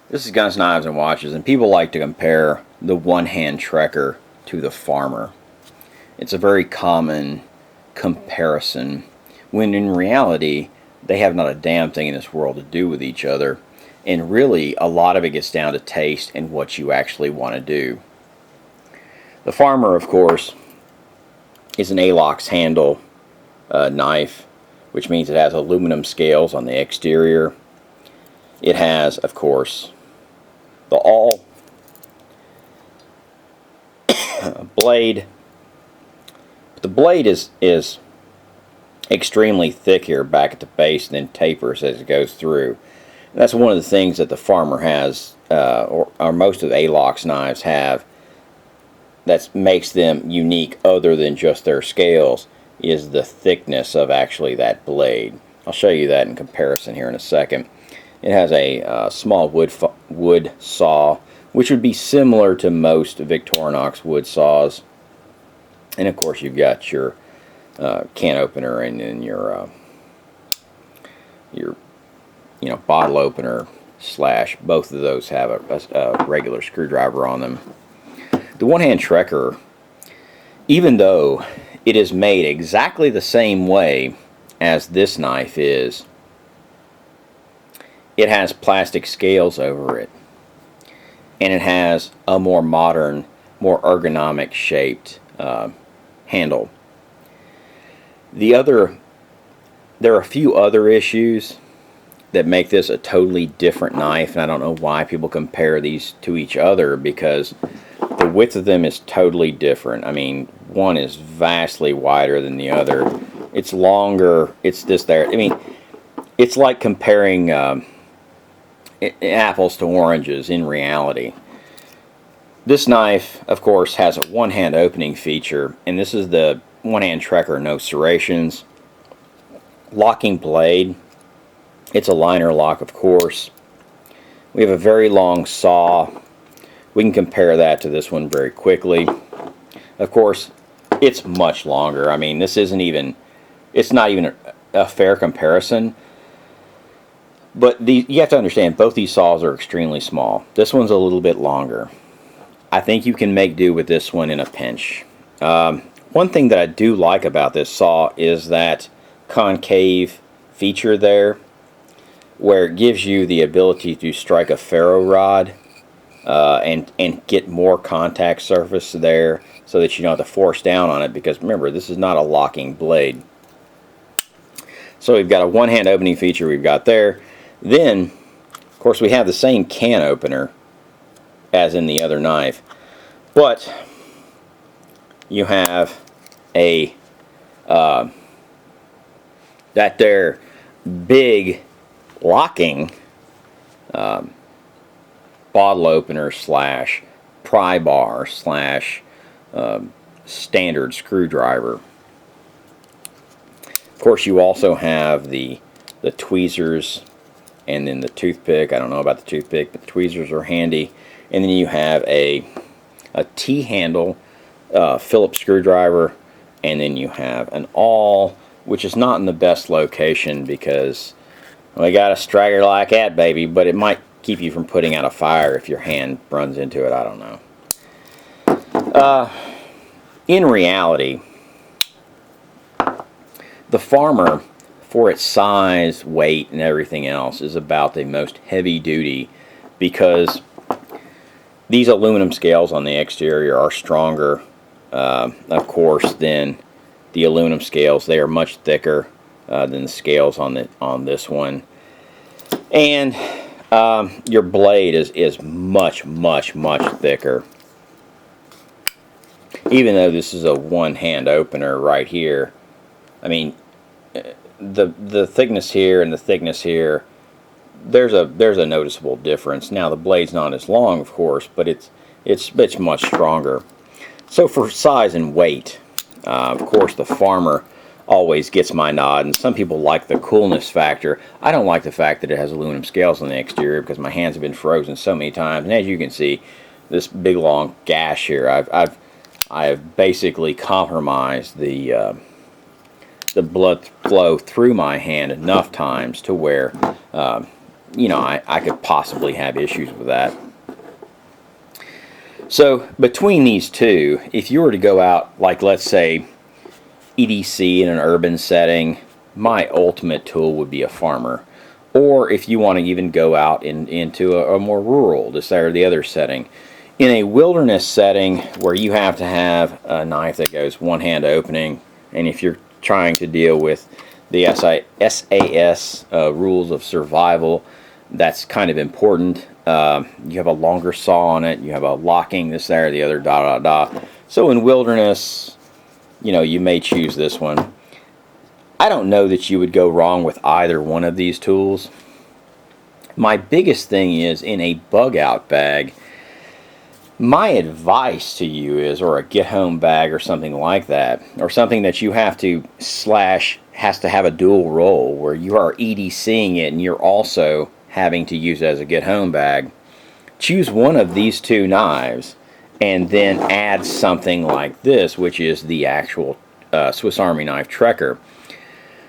This is Guns, Knives, and Watches, and people like to compare the one-hand trekker to the farmer. It's a very common comparison, when in reality, they have not a damn thing in this world to do with each other, and really, a lot of it gets down to taste and what you actually want to do. The farmer, of course, is an ALOX handle knife, which means it has aluminum scales on the exterior. It has, of course, the awl blade. The blade is extremely thick here back at the base and then tapers as it goes through. And that's one of the things that the farmer has, or most of the ALOX knives have, that makes them unique other than just their scales, is the thickness of actually that blade. I'll show you that in comparison here in a second. It has a small wood saw, which would be similar to most Victorinox wood saws. And of course, you've got your can opener and then your bottle opener slash. Both of those have a regular screwdriver on them. The one-hand trekker, even though it is made exactly the same way as this knife is, it has plastic scales over it, and it has a more modern, more ergonomic shaped handle. There are a few other issues that make this a totally different knife, and I don't know why people compare these to each other, because the width of them is totally different. I mean, one is vastly wider than the other. It's longer. It's this there. I mean, it's like comparing apples to oranges in reality. This knife, of course, has a one-hand opening feature, and this is the one-hand trekker, no serrations. Locking blade. It's a liner lock, of course. We have a very long saw. We can compare that to this one very quickly. Of course, it's much longer. I mean, it's not even a fair comparison. But you have to understand, both these saws are extremely small. This one's a little bit longer. I think you can make do with this one in a pinch. One thing that I do like about this saw is that concave feature there, where it gives you the ability to strike a ferro rod and get more contact surface there, so that you don't have to force down on it, because remember, this is not a locking blade. So we've got a one-hand opening feature we've got there. Then, of course, we have the same can opener as in the other knife, but you have a that there big locking bottle opener slash pry bar slash standard screwdriver. Of course, you also have the tweezers and then the toothpick. I don't know about the toothpick, but the tweezers are handy. And then you have a T-handle Phillips screwdriver, and then you have an awl, which is not in the best location because we got a striker like that, baby, but it might keep you from putting out a fire if your hand runs into it. I don't know. In reality, the farmer, for its size, weight, and everything else, is about the most heavy duty, because these aluminum scales on the exterior are stronger, of course, than the aluminum scales. They are much thicker than the scales on this one, and your blade is much thicker. Even though this is a one-hand opener right here, I mean, the thickness here and the thickness here, there's a noticeable difference. Now the blade's not as long, of course, but it's much stronger. So for size and weight, of course, the farmer always gets my nod, and some people like the coolness factor. I don't like the fact that it has aluminum scales on the exterior, because my hands have been frozen so many times, and as you can see, this big long gash here, I have basically compromised the blood flow through my hand enough times to where you know, I could possibly have issues with that. So between these two, if you were to go out, like let's say EDC in an urban setting, my ultimate tool would be a farmer. Or if you want to even go out into a more rural, this or the other setting. In a wilderness setting where you have to have a knife that goes one hand opening, and if you're trying to deal with the SAS rules of survival, that's kind of important. You have a longer saw on it, you have a locking, this, there, the other, da, da, da. So in wilderness, you know, you may choose this one. I don't know that you would go wrong with either one of these tools. My biggest thing is in a bug out bag, my advice to you is, or a get home bag or something like that, or something that you have to has to have a dual role where you are EDCing it and you're also having to use it as a get home bag. Choose one of these two knives and then add something like this, which is the actual Swiss Army knife Trekker.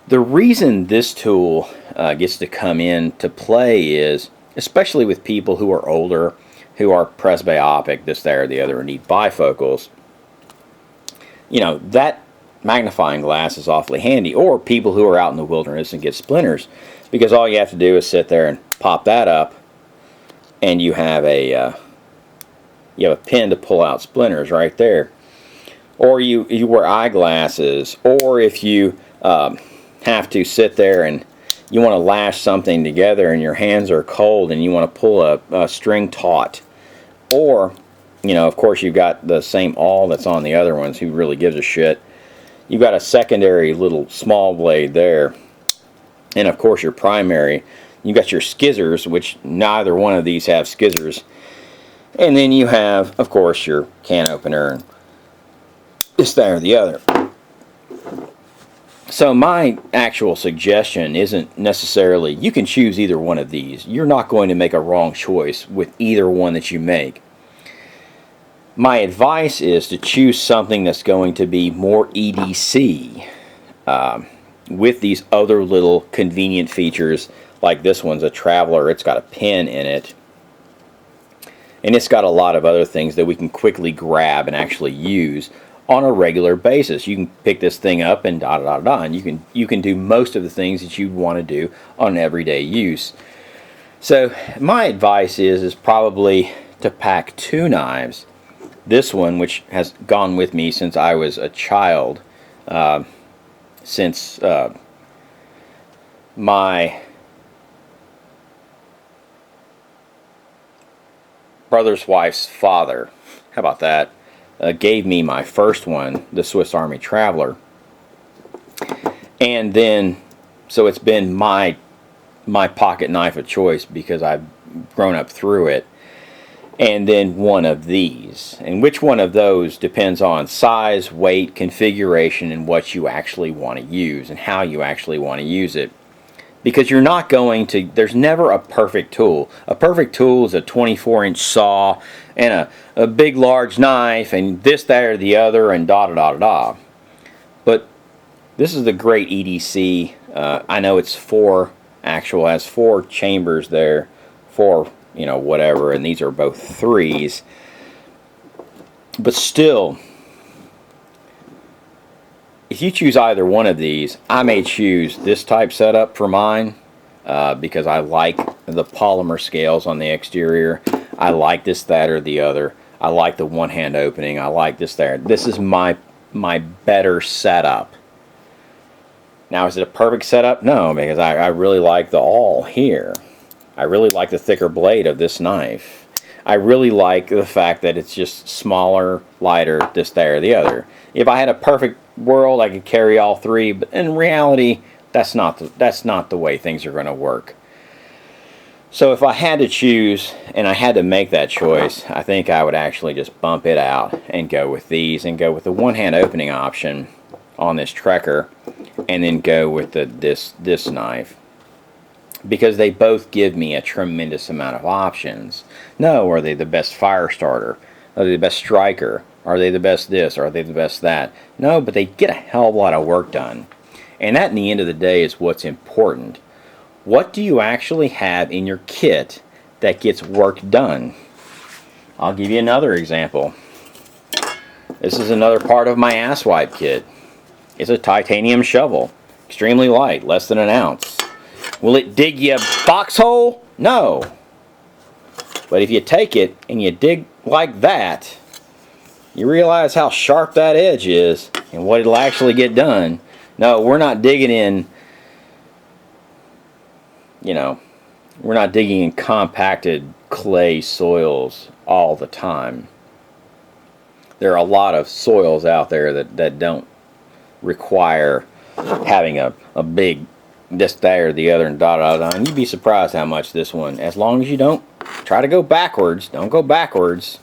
The reason this tool gets to come into play is, especially with people who are older, who are presbyopic, this, there, or the other, and need bifocals, you know, that magnifying glass is awfully handy. Or people who are out in the wilderness and get splinters, because all you have to do is sit there and pop that up, and you have a pin to pull out splinters right there. Or you wear eyeglasses, or if you have to sit there and you want to lash something together and your hands are cold and you want to pull a string taut, or, you know, of course you've got the same awl that's on the other ones, who really gives a shit. You've got a secondary little small blade there, and of course your primary. You got your skizzers, which neither one of these have skizzers, and then you have, of course, your can opener and this, that, or the other. So my actual suggestion isn't necessarily, you can choose either one of these. You're not going to make a wrong choice with either one that you make. My advice is to choose something that's going to be more EDC with these other little convenient features, like this one's a Traveler. It's got a pin in it, and it's got a lot of other things that we can quickly grab and actually use on a regular basis. You can pick this thing up and da da da da, and you can do most of the things that you'd want to do on everyday use. So my advice is probably to pack two knives. This one, which has gone with me since I was a child, since my brother's wife's father, how about that, gave me my first one, the Swiss Army Traveler. And then, so it's been my pocket knife of choice because I've grown up through it. And then one of these. And which one of those depends on size, weight, configuration, and what you actually want to use and how you actually want to use it. Because you're not going to, there's never a perfect tool. A perfect tool is a 24-inch saw and a big large knife and this, that, or the other, and da da da da da. But this is the great EDC. I know it's has 4 chambers there, 4, you know, whatever, and these are both 3s. But still, if you choose either one of these, I may choose this type setup for mine because I like the polymer scales on the exterior. I like this, that, or the other. I like the one-hand opening. I like this there. This is my better setup. Now, is it a perfect setup? No, because I really like the awl here. I really like the thicker blade of this knife. I really like the fact that it's just smaller, lighter, this, there, or the other. If I had a perfect world, I could carry all 3, but in reality, that's not the way things are going to work. So if I had to choose, and I had to make that choice, I think I would actually just bump it out and go with these, and go with the one-hand opening option on this Trekker, and then go with this knife. Because they both give me a tremendous amount of options. No, are they the best fire starter? Are they the best striker? Are they the best this? Are they the best that? No, but they get a hell of a lot of work done. And that, in the end of the day, is what's important. what do you actually have in your kit that gets work done? I'll give you another example. This is another part of my asswipe kit. It's a titanium shovel. Extremely light, less than an ounce. Will it dig you a foxhole? No. But if you take it and you dig like that, you realize how sharp that edge is and what it'll actually get done. No, we're not digging in, we're not digging in compacted clay soils all the time. There are a lot of soils out there that don't require having a big this, that, or the other, and and you'd be surprised how much this one, as long as you don't try to go backwards, don't go backwards,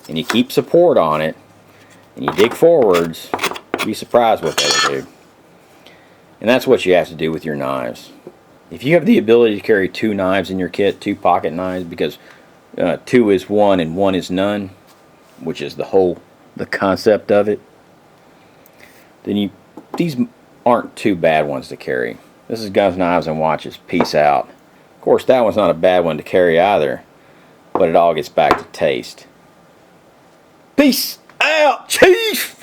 and you keep support on it, and you dig forwards, you'd be surprised what that'll do. And that's what you have to do with your knives. If you have the ability to carry 2 knives in your kit, 2 pocket knives, because 2 is 1 and 1 is none, which is the concept of it, then these aren't too bad ones to carry. This is Guns, Knives, and Watches. Peace out. Of course, that one's not a bad one to carry either, but it all gets back to taste. Peace out, Chief!